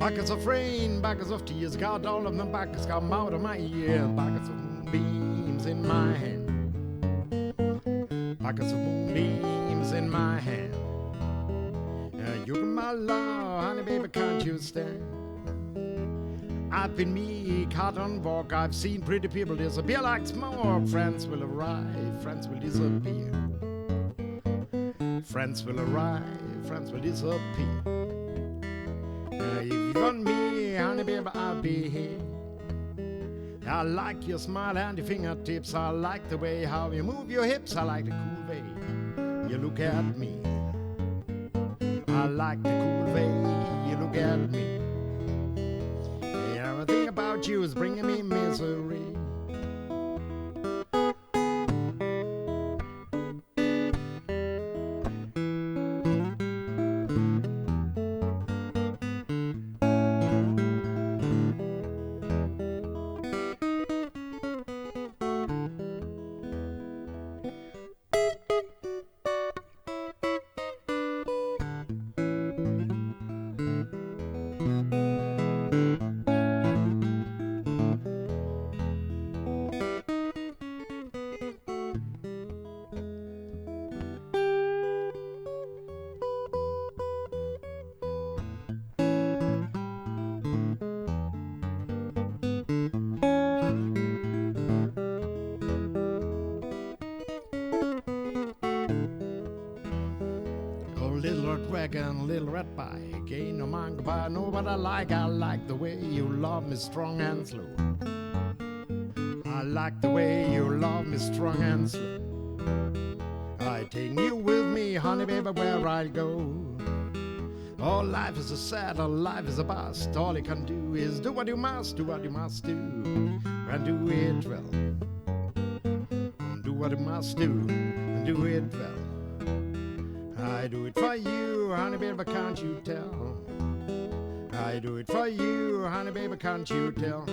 Buckets of rain, buckets of tears, got all of them buckets come out of my ears. Buckets of moonbeams in my hand. Buckets of moonbeams in my hand. You're my love, honey baby, can't you stand? I've been me, cotton walk, I've seen pretty people disappear like smoke. Friends will arrive, friends will disappear. Friends will arrive, friends will disappear. If you want me, honey baby, I'll be here. I like your smile and your fingertips. I like the way how you move your hips. I like the cool way you look at me. I like the cool way you look at me. Everything about you is bringing me misery. Little red wagon, little red bike, ain't no man goodbye, know what I like the way you love me strong and slow. I like the way you love me strong and slow. I take you with me, honey baby, where I'll go. Oh, life is a sad, oh, life is a bust. All you can do is do what you must, do what you must do, and do it well. Do what you must do, and do it well. I do it for you, honey baby, can't you tell? I do it for you, honey baby, can't you tell?